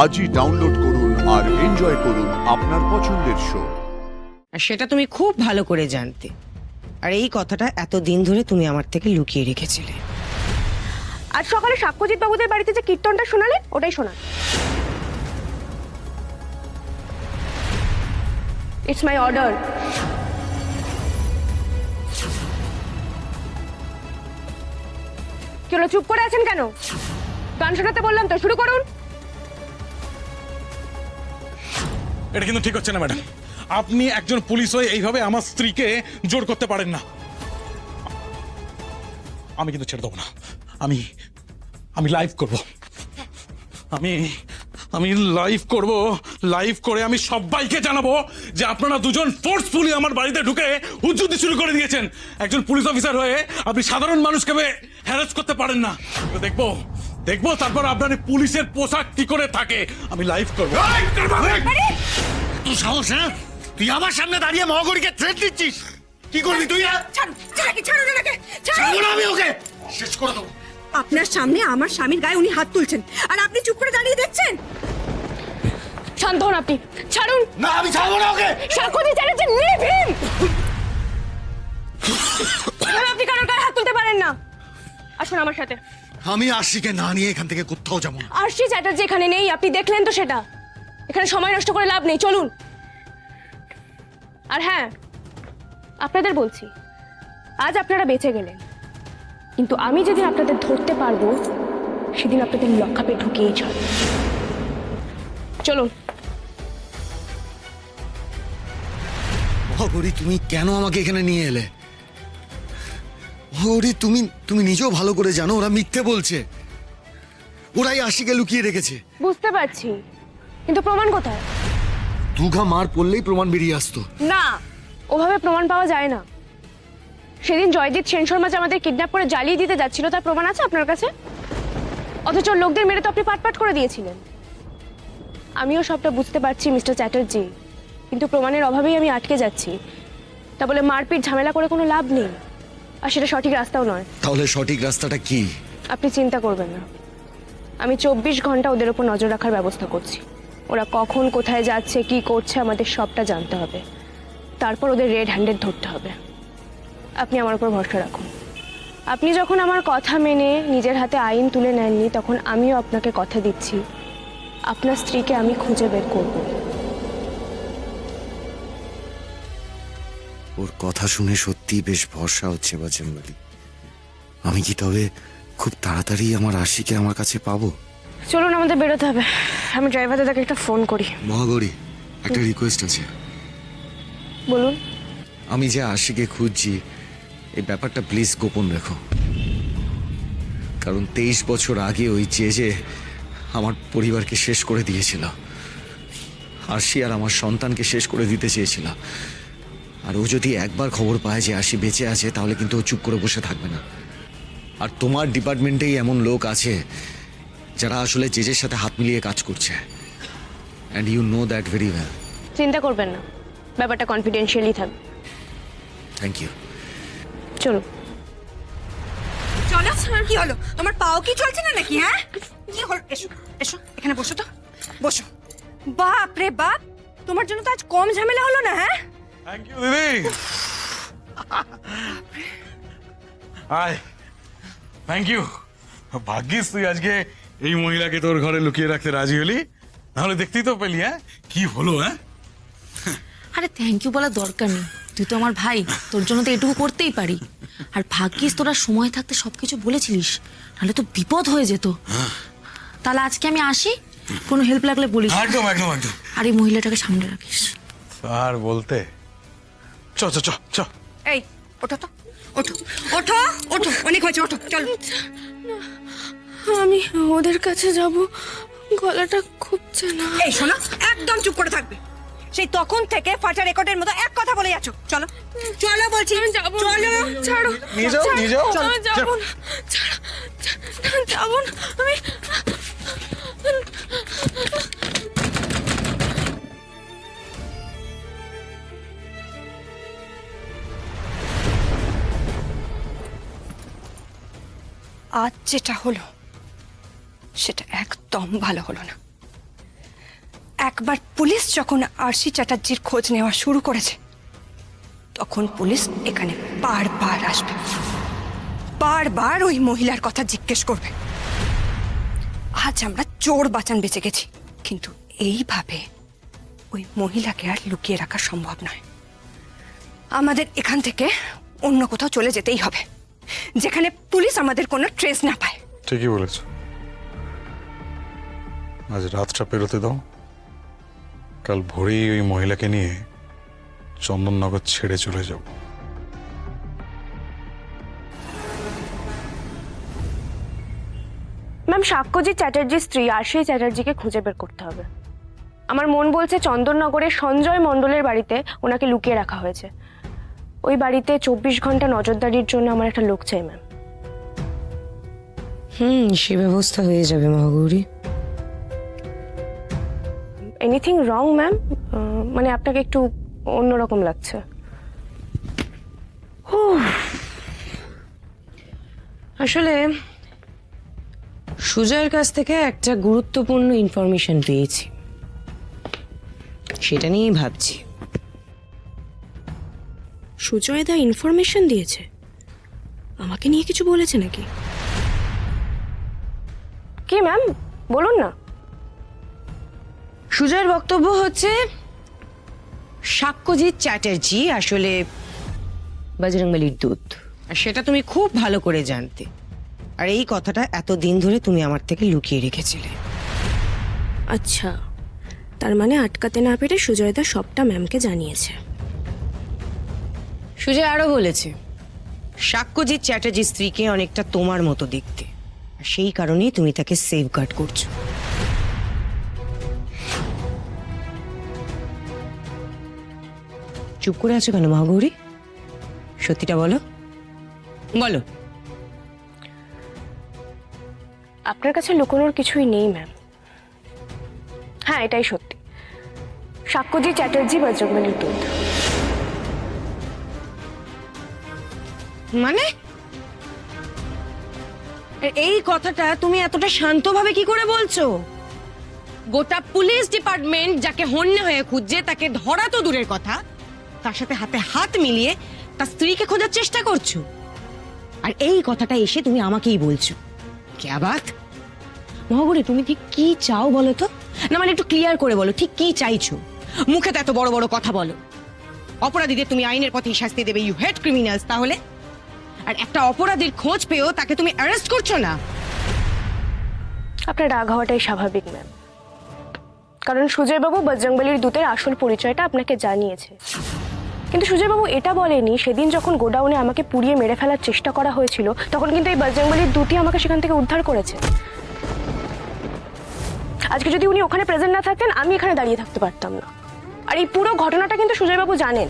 আজই ডাউনলোড করুন আর এনজয় করুন আপনার পছন্দের শো। আর সেটা তুমি খুব ভালো করে জানতে, আর এই কথাটা এতদিন ধরে তুমি আমার থেকে লুকিয়ে রেখেছিলে। আজ সকালে সাক্ষ্যজিৎ বাবুদের বাড়িতে যে কীর্তনটা শোনালেন ওটাই শোনান। It's my order. কি হলো, চুপ করে আছেন কেন? গান শোনাতে বললাম তো, শুরু করুন। এটা কিন্তু ঠিক হচ্ছে না ম্যাডাম। আপনি একজন পুলিশ হয়ে এইভাবে আমার স্ত্রীকে জোর করতে পারেন না। আমি কিন্তু ছেড়ে দেবো না। আমি লাইভ করব। আমি লাইভ করে আমি সবাইকে জানাবো যে আপনারা দুজন ফোর্সফুলি আমার বাড়িতে ঢুকে উজ্জুতি শুরু করে দিয়েছেন। একজন পুলিশ অফিসার হয়ে আপনি সাধারণ মানুষকে হ্যারাস করতে পারেন না। দেখবো তারপর আপনার পুলিশের পোশাক কি করে থাকে। আমি লাইভ করবো। তুই সাহস, হ্যাঁ? তুই আমার সামনে দাঁড়িয়ে মহাগরিকে থ্রেট দিচ্ছিস? কি করবি তুই? ছাড়বো না আমি ওকে, শেষ করে দেবো। আপনার সামনে আমার স্বামীর গায়ে উনি হাত তুলছেন আর আপনি চুপ করে দাঁড়িয়ে দেখছেন। শান্ত হন আপনি, ছাড়ুন। না, আমি ছাড়বো না ওকে। সাক্ষ্যজিৎ চ্যাটার্জি, লিভ হিম। আপনি কারোর গায়ে হাত তুলতে পারেন না। আসুন আমার সাথে। আমি আশিকে না নিয়ে এখান থেকে কোথাও যাবো না। আরশি চ্যাটার্জি এখানে নেই, আপনি দেখলেন তো সেটা। এখানে সময় নষ্ট করে লাভ নেই, চলুন। আর হ্যাঁ, আপনাদের বলছি, আজ আপনারা বেঁচে গেলেন, কিন্তু আমি যেদিন আপনাদের ধরতে পারবো সেদিন আপনাদের লকআপে ঢুকিয়েই ছাড়ব। চলুন। মহাগরি, তুমি কেন আমাকে এখানে নিয়ে এলে? মহাগরি, তুমি নিজেও ভালো করে জানো ওরা মিথ্যে বলছে। ওরাই আশিকে লুকিয়ে রেখেছে। বুঝতে পারছি, কিন্তু প্রমাণ কোথায়? দুঘা মার পড়লেই প্রমাণ বেরিয়ে আসতো। না, ওভাবে প্রমাণ পাওয়া যায় না। সেদিন জয়জিৎ সেন শর্মা যে আমাদের কিডন্যাপ করে জ্বালিয়ে দিতে যাচ্ছিল তার প্রমাণ আছে আপনার কাছে? অথচ লোকদের মেরে তো আপনি পাটপাট করে দিয়েছিলেন। আমিও সবটা বুঝতে পারছি মিস্টার চ্যাটার্জি, কিন্তু প্রমাণের অভাবেই আমি আটকে যাচ্ছি। তা বলে মারপিট ঝামেলা করে কোনো লাভ নেই, আর সেটা সঠিক রাস্তাও নয়। তাহলে সঠিক রাস্তাটা কি? আপনি চিন্তা করবেন না, আমি 24 ঘন্টা ওদের উপর নজর রাখার ব্যবস্থা করছি। ওরা কখন কোথায় যাচ্ছে, কি করছে, আমাদের সবটা জানতে হবে। তারপর ওদের রেড হ্যান্ডেড ধরতে হবে। আপনি আমার উপর ভরসা রাখুন। আপনি যখন আমার কথা মেনে নিজের হাতে আইন তুলে নেননি, তখন আমিও আপনাকে কথা দিচ্ছি, আপনার স্ত্রীকে আমি খুঁজে বের করব। ওর কথা শুনে সত্যি বেশ ভরসা হচ্ছে বাজেনবাড়ি। আমি কি তবে খুব তাড়াতাড়ি আমার আশিকে আমার কাছে পাবো? চলুন, আমাদের বেরোতে হবে। আমি ড্রাইভার দাদাকে একটা ফোন করি। মহাগরি, একটা রিকোয়েস্ট আছে। বলুন। আমি যে আশিকে খুঁজছি এই ব্যাপারটা প্লিজ গোপন রেখো। কারণ 23 বছর আগে ওই যে আমার পরিবারকে শেষ করে দিয়েছিল। আশি আর আমার সন্তানকে শেষ করে দিতে চেয়েছিল। আর ও যদি একবার খবর পায় যে আশি বেঁচে আছে, তাহলে কিন্তু ও চুপ করে বসে থাকবে না। আর তোমার ডিপার্টমেন্টেই এমন লোক আছে যারা আসলে জেজের সাথে হাত মিলিয়ে কাজ করছে, and you know that very well. চিন্তা করবেন না, ব্যাপারটা কনফিডেন্সিয়ালি থাকবে। Thank you. চলুন। চলো, কি হলো? তোমার পাও কি চলছে না নাকি? হ্যাঁ, কি হলো? এসো এসো, এখানে বসো তো, বসো। বাপ রে বাপ, তোমার জন্য তো আজ কম ঝামেলা হলো না। হ্যাঁ, থ্যাংক ইউ দিদি। আয়, থ্যাংক ইউ। ভাগ্যিস তুই আজকে এই মহিলাকে তোর ঘরে লুকিয়ে রাখতে রাজি হলি, নাহলে দেখতেই তো পেলি। হ্যাঁ, কি হলো? হ্যাঁ, আরে থ্যাংক ইউ বলার দরকার নেই, তুই তো আমার ভাই, তোর জন্য তো এটুকু করতেই পারি। আর ভাগ্যিস তোরা সময় থাকতে সবকিছু বলেছিলিস, নাহলে তো বিপদ হয়ে যেত। তাহলে আজকে আমি আসি, কোনো হেল্প লাগলে বলিস। একদম একদম একদম। আর এই মহিলাটাকে সামনে রাখিস। আর বলতে চ চ চ চ। এই ওঠো তো, ওঠো ওঠো ওঠো, অনেক হয়েছে, ওঠো চলো। আমি ওদের কাছে যাব, গলাটা খুবছে না। এই শোনো, একদম চুপ করে থাকবে। সেই তখন থেকে ফাটা রেকর্ডের মতো এক কথা বলে যাচ্ছ। চলো চলো বলছি, যাবো। চলো। ছাড়ো, নিয়ে যাও, নিয়ে যাও। আমি যাবো না, ছাড়ো, যাবো না আমি। আজ যেটা হলো সেটা একদম ভালো হলো না। একবার পুলিশ যখন আরশি চ্যাটার্জির খোঁজ নেওয়া শুরু করেছে তখন পুলিশ এখানে বারবার আসবে, বারবার ওই মহিলার কথা জিজ্ঞেস করবে। আজ আমরা চোর বাঁচান বেঁচে গেছি, কিন্তু এইভাবে ওই মহিলাকে আর লুকিয়ে রাখা সম্ভব নয়। আমাদের এখান থেকে অন্য কোথাও চলে যেতেই হবে, যেখানে পুলিশ আমাদের কোনো ট্রেস না পায়। ঠিকই বলেছ, আজ রাতটা পেরোতে দাও, কাল ভোরেই ওই মহিলাকে নিয়ে চন্দননগর ছেড়ে চলে যাব। ম্যাম, সাক্ষ্যজিৎ চ্যাটার্জির স্ত্রী আরশি চ্যাটার্জিকে খুঁজে বের করতে হবে। আমার মন বলছে চন্দননগরের সঞ্জয় মণ্ডলের বাড়িতে ওনাকে লুকিয়ে রাখা হয়েছে। ওই বাড়িতে 24 ঘন্টা নজরদারির জন্য আমার একটা লোক চাই ম্যাম। সে ব্যবস্থা হয়ে যাবে মহাগৌরী। Anything wrong ma'am? মানে আপনাকে একটু অন্যরকম লাগছে। আসলে সুজয়ের কাছ থেকে একটা গুরুত্বপূর্ণ ইনফরমেশন পেয়েছি, সেটা নিয়েই ভাবছি। সুজয় দা ইনফরমেশন দিয়েছে? আমাকে নিয়ে কিছু বলেছে নাকি? কি ম্যাম, বলুন না। সুজয়ের বক্তব্য হচ্ছে সাক্ষ্যজিৎ চ্যাটার্জি আসলে বজরংবলীর দূত, আর সেটা তুমি খুব ভালো করে জানতে। আর এই কথাটা এতদিন ধরে তুমি আমার থেকে লুকিয়ে রেখেছিলে। আচ্ছা, তার মানে আটকাতে না পেরে সুজয়দা সবটা ম্যামকে জানিয়েছে। সুজয় আরো বলেছে সাক্ষ্যজিৎ চ্যাটার্জির স্ত্রীকে অনেকটা তোমার মতো দেখতে, আর সেই কারণেই তুমি তাকে সেফগার্ড করছো। চুপ করে আছো কেন মহাগৌরী? সত্যিটা বলো, বলো। আপনার কাছে লুকোনোর কিছুই নেই ম্যাম। হ্যাঁ, এটাই সত্যি। সাক্ষ্যজিৎ চ্যাটার্জি বজরংবলীর দূত। মানে এই কথাটা তুমি এতটা শান্তভাবে কি করে বলছো? গোটা পুলিশ ডিপার্টমেন্ট যাকে হন্যে হয়ে খুঁজছে তাকে ধরা তো দূরের কথা, তার সাথে হাতে হাত মিলিয়ে তার স্ত্রীকে খোঁজার চেষ্টা করছো, আর এই কথাটা এসে তুমি আমাকেই বলছো। ক্যা বাত? মহাগৌরী, তুমি ঠিক কি চাও বলো তো? না মানে একটু ক্লিয়ার করে বলো, ঠিক কি চাইছো? মুখে তো এত বড় বড় কথা বলো, অপরাধীদের তুমি আইনের পথেই শাস্তি দেবে, ইউ হেট ক্রিমিনালস, তাহলে আর একটা অপরাধীর খোঁজ পেয়েও তাকে তুমি অ্যারেস্ট করছো না। আপনার রাগ হওয়াটাই স্বাভাবিক ম্যাম, কারণ সুজয়বাবু বজরংবলীর দূতের আসল পরিচয়টা আপনাকে জানিয়েছে। কিন্তু সুজয়বাবু এটা বলেনি সেদিন যখন গোডাউনে আমাকে পুড়িয়ে মেরে ফেলার চেষ্টা করা হয়েছিল তখন কিন্তু এই বজরংবলীর দূতই আমাকে সেখান থেকে উদ্ধার করেছে। আজকে যদি উনি ওখানে প্রেজেন্ট না থাকতেন আমি এখানে দাঁড়িয়ে থাকতে পারতাম না। আর এই পুরো ঘটনাটা কিন্তু সুজয়বাবু জানেন।